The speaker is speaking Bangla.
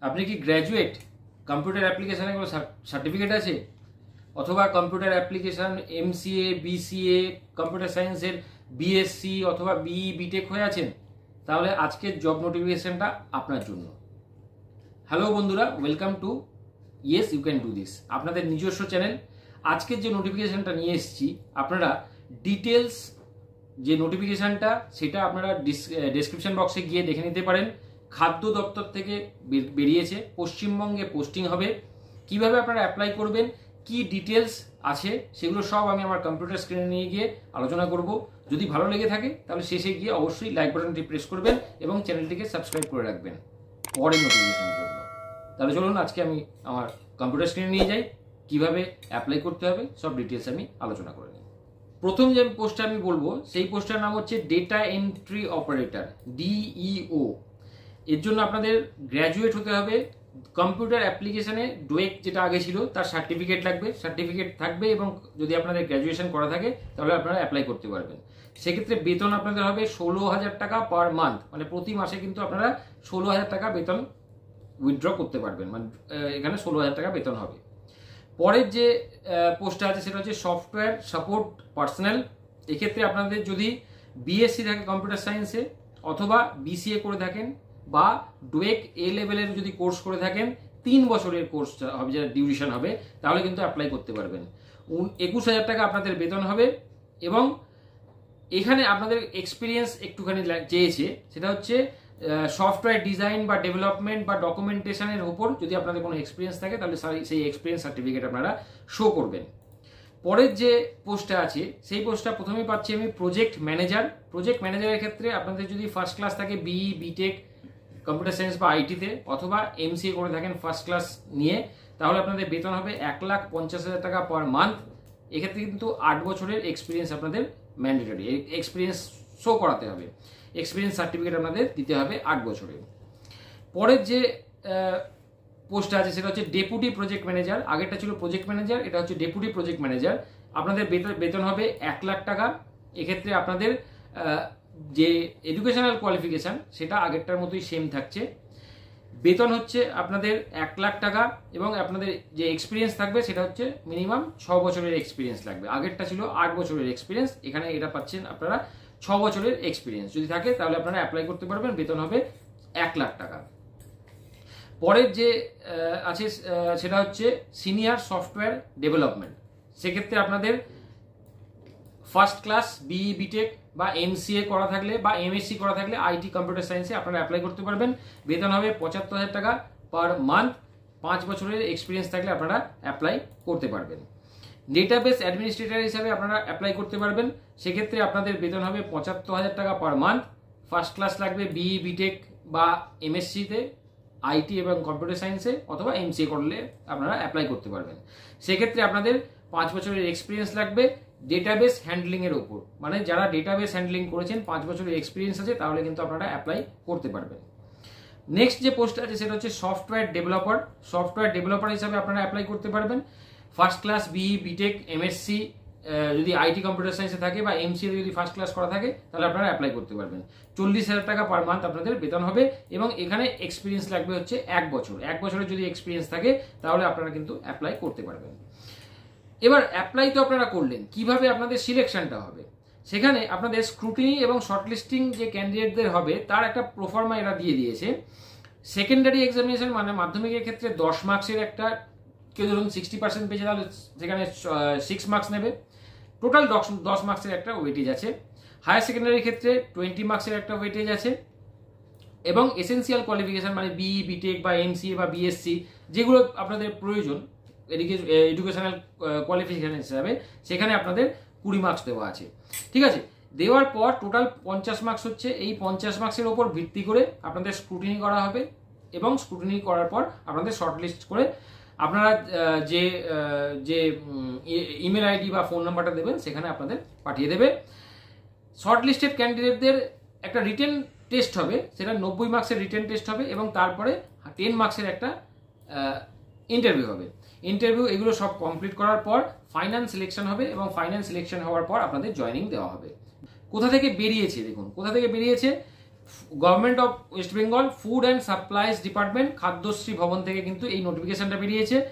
আপনি কি গ্র্যাজুয়েট, কম্পিউটার অ্যাপ্লিকেশনে কোনো সার্টিফিকেট আছে, অথবা computer application MCA, BCA, computer সায়েন্সের বিএসসি অথবা বিই, বিটেক হয়ে আছেন, তাহলে আজকের জব নোটিফিকেশনটা আপনার জন্য। হ্যালো বন্ধুরা, welcome to yes you can do this, আপনাদের নিজস্ব চ্যানেল। আজকের যে নোটিফিকেশনটা নিয়ে এসেছি, আপনারা ডিটেলস যে নোটিফিকেশনটা সেটা আপনারা ডেসক্রিপশন বক্সে গিয়ে দেখে নিতে পারেন। খাদ্য দপ্তর থেকে বেরিয়েছে, পশ্চিমবঙ্গে পোস্টিং হবে, কিভাবে আপনারা অ্যাপ্লাই করবেন, কি ডিটেলস আছে সেগুলো সব আমি আমার কম্পিউটার স্ক্রিনে নিয়ে গিয়ে আলোচনা করব। যদি ভালো লেগে থাকে তাহলে শেষে গিয়ে অবশ্যই লাইক বাটনটি প্রেস করবেন এবং চ্যানেলটিকে সাবস্ক্রাইব করে রাখবেন পরের নোটিফিকেশনের জন্য। তাহলে চলুন আজকে আমি আমার কম্পিউটার স্ক্রিনে নিয়ে যাই, কিভাবে অ্যাপ্লাই করতে হবে সব ডিটেলস আমি আলোচনা করে নিই। প্রথম যে পোস্টটা আমি বলবো সেই পোস্টটার নাম হচ্ছে ডেটা এন্ট্রি অপারেটর, ডিইও। এর জন্য আপনাদের গ্র্যাজুয়েট হতে হবে, কম্পিউটার অ্যাপ্লিকেশনে ডোয়েক যেটা আগে ছিল তার সার্টিফিকেট লাগবে, সার্টিফিকেট থাকবে, এবং যদি আপনাদের গ্র্যাজুয়েশন করা থাকে তাহলে আপনারা অ্যাপ্লাই করতে পারবেন। সেক্ষেত্রে বেতন আপনাদের হবে 16,000 টাকা পার মান্থ, মানে প্রতি মাসে কিন্তু আপনারা 16,000 টাকা বেতন উইথড্র করতে পারবেন, মানে এখানে 16,000 টাকা বেতন হবে। পরের যে পোস্টটা আছে সেটা হচ্ছে সফটওয়্যার সাপোর্ট পার্সোনাল। এক্ষেত্রে আপনাদের যদি বিএসসি থাকে কম্পিউটার সায়েন্সে, অথবা বিসিএ করে থাকেন, বা ডোয়েক এ লেভেলের যদি কোর্স করে থাকেন, 3 বছরের কোর্স হবে, যেটা ডিউরেশন হবে, তাহলে কিন্তু অ্যাপ্লাই করতে পারবেন। 21,000 টাকা আপনাদের বেতন হবে। এবং এখানে আপনাদের এক্সপিরিয়েন্স একটুখানি চেয়েছে, সেটা হচ্ছে সফটওয়্যার ডিজাইন বা ডেভেলপমেন্ট বা ডকুমেন্টেশনের উপর যদি আপনাদের কোনো এক্সপিরিয়েন্স থাকে তাহলে সেই এক্সপিরিয়েন্স সার্টিফিকেট আপনারা শো করবেন। পরের যে পোস্টটা আছে সেই পোস্টটা প্রথমেই পাচ্ছি আমি প্রজেক্ট ম্যানেজার। প্রজেক্ট ম্যানেজারের ক্ষেত্রে আপনাদের যদি ফার্স্ট ক্লাস থাকে বিই, বিটেক, কম্পিউটার সায়েন্স বা আইটিতে, অথবা এমসিএ করে থাকেন ফার্স্ট ক্লাস নিয়ে, তাহলে আপনাদের বেতন হবে 1,50,000 টাকা পার মান্থ। এক্ষেত্রে কিন্তু 8 বছরের এক্সপিরিয়েন্স আপনাদের ম্যান্ডেটরি, এক্সপিরিয়েন্স শো করাতে হবে, এক্সপিরিয়েন্স সার্টিফিকেট আপনাদের দিতে হবে 8 বছরের। পরের যে পোস্টটা আছে সেটা হচ্ছে ডেপুটি প্রজেক্ট ম্যানেজার। আগেরটা ছিল প্রজেক্ট ম্যানেজার, এটা হচ্ছে ডেপুটি প্রজেক্ট ম্যানেজার। আপনাদের বেতন হবে 1,00,000 টাকা। এক্ষেত্রে আপনাদের যে এডুকেশনাল কোয়ালিফিকেশান সেটা আগেরটার মতোই সেম থাকছে। বেতন হচ্ছে আপনাদের 1,00,000 টাকা, এবং আপনাদের যে এক্সপিরিয়েন্স থাকবে সেটা হচ্ছে মিনিমাম 6 বছরের এক্সপিরিয়েন্স লাগবে। আগেরটা ছিল 8 বছরের এক্সপিরিয়েন্স, এখানে এটা পাচ্ছেন আপনারা 6 বছরের এক্সপিরিয়েন্স যদি থাকে তাহলে আপনারা অ্যাপ্লাই করতে পারবেন। বেতন হবে 1,00,000 টাকা। পরের যে আছে সেটা হচ্ছে সিনিয়র সফটওয়্যার ডেভেলপমেন্ট। সেক্ষেত্রে আপনাদের ফার্স্ট ক্লাস বিই, বিটেক বা এমসিএ করা থাকলে বা এমএসসি করা থাকলে আইটি কম্পিউটার সায়েন্সে আপনারা অ্যাপ্লাই করতে পারবেন। বেতন হবে 75,000 টাকা পার মান্থ। 5 বছরের এক্সপিরিয়েন্স থাকলে আপনারা অ্যাপ্লাই করতে পারবেন। ডেটাবেস অ্যাডমিনিস্ট্রেটর হিসাবে আপনারা অ্যাপ্লাই করতে পারবেন। সেক্ষেত্রে আপনাদের বেতন হবে 75,000 টাকা পার মান্থ। ফার্স্ট ক্লাস লাগবে বিই, বিটেক বা এমএসসিতে, আইটি এবং কম্পিউটার সায়েন্সে, অথবা এমসিএ করলে আপনারা অ্যাপ্লাই করতে পারবেন। সেক্ষেত্রে আপনাদের 5 বছরের এক্সপিরিয়েন্স লাগবে ডেটাবেস হ্যান্ডলিং এর উপর, মানে যারা ডেটাবেস হ্যান্ডলিং করেছেন 5 বছরের এক্সপিরিয়েন্স আছে তাহলে কিন্তু আপনারা অ্যাপ্লাই করতে পারবেন। নেক্সট যে পোস্ট আছে সেটা হচ্ছে সফটওয়্যার ডেভেলপার। সফটওয়্যার ডেভেলপার হিসাবে আপনারা অ্যাপ্লাই করতে পারবেন। First class BE, BTech, MSc যদি আইটি কম্পিউটার সায়েন্সে থাকে, বা এমসিএ যদি ফার্স্ট ক্লাস করা থাকে তাহলে আপনারা অ্যাপ্লাই করতে পারবেন। 40,000 টাকা পার মান্থ আপনাদের বেতন হবে, এবং এখানে এক্সপিরিয়েন্স লাগবে হচ্ছে 1 বছর। 1 বছরের যদি এক্সপিরিয়েন্স থাকে তাহলে আপনারা কিন্তু অ্যাপ্লাই করতে পারবেন। এবার অ্যাপ্লাই তো আপনারা করলেন, কিভাবে আপনাদের সিলেকশনটা হবে? সেখানে আপনাদের স্ক্রুটিনি এবং শর্টলিস্টিং যে ক্যান্ডিডেটদের হবে তার একটা প্রোফার্মা এরা দিয়ে দিয়েছে। সেকেন্ডারি এক্সামিনেশন মানে মাধ্যমিকের ক্ষেত্রে 10 মার্কসের একটা, কেউ ধরুন 60% পেয়েছে তাহলে সেখানে 6 মার্কস নেবে। টোটাল 10 মার্কসের একটা ওয়েটেজ আছে। হায়ার সেকেন্ডারির ক্ষেত্রে 20 মার্কসের একটা ওয়েটেজ আছে। এবং এসেন্সিয়াল কোয়ালিফিকেশন মানে বিই, বিটেক বা এমসিএ বা বিএসসি যেগুলো আপনাদের প্রয়োজন এডুকেশনাল কোয়ালিফিকেশন হিসাবে, সেখানে আপনাদের 20 মার্কস দেওয়া আছে। ঠিক আছে, দেওয়ার পর টোটাল 50 মার্কস হচ্ছে। এই 50 মার্কসের ওপর ভিত্তি করে আপনাদের স্ক্রুটিনি করা হবে, এবং স্ক্রুটিনি করার পর আপনাদের শর্টলিস্ট করে আপনারা যে যে ইমেল আইডি বা ফোন নাম্বারটা দেবেন সেখানে আপনাদের পাঠিয়ে দেবে। শর্টলিস্টেড ক্যান্ডিডেটদের একটা রিটেন টেস্ট হবে, সেটা 90 মার্কসের রিটেন টেস্ট হবে, এবং তারপরে 10 মার্কসের একটা ইন্টারভিউ হবে। ইন্টারভিউ এগুলো সব কমপ্লিট করার পর ফাইনাল সিলেকশন হবে, এবং ফাইনাল সিলেকশন হওয়ার পর আপনাদের জয়েনিং দেওয়া হবে। কোথা থেকে বেরিয়েছে দেখুন, কোথা থেকে বেরিয়েছে? Government of West Bengal food and supplies department Khadyashri ভবন থেকে কিন্তু এই নোটিফিকেশনটা বেরিয়েছে।